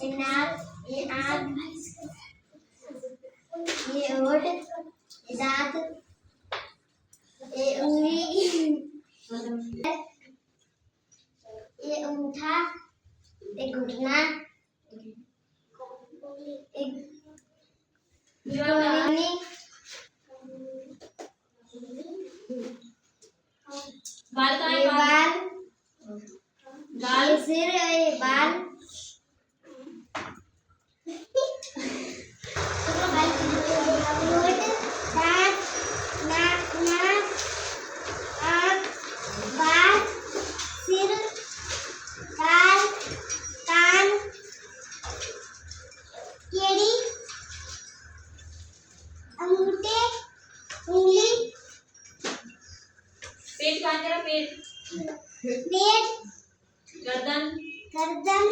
ये नाक, ये आँख, ये होठ, ये दांत, ये उंगली, ये अंगूठा, ये घुटना, एक बाल कहाँ है? ये बाल, गाल, ये सिर, ये बाल, होठ, दांत, नाक, आँख, बाल, सिर, गाल, कान, केड़ी, अंगूठे, उंगली, पेट कहाँ है तेरा? पेट, पेट, गर्दन, गर्दन,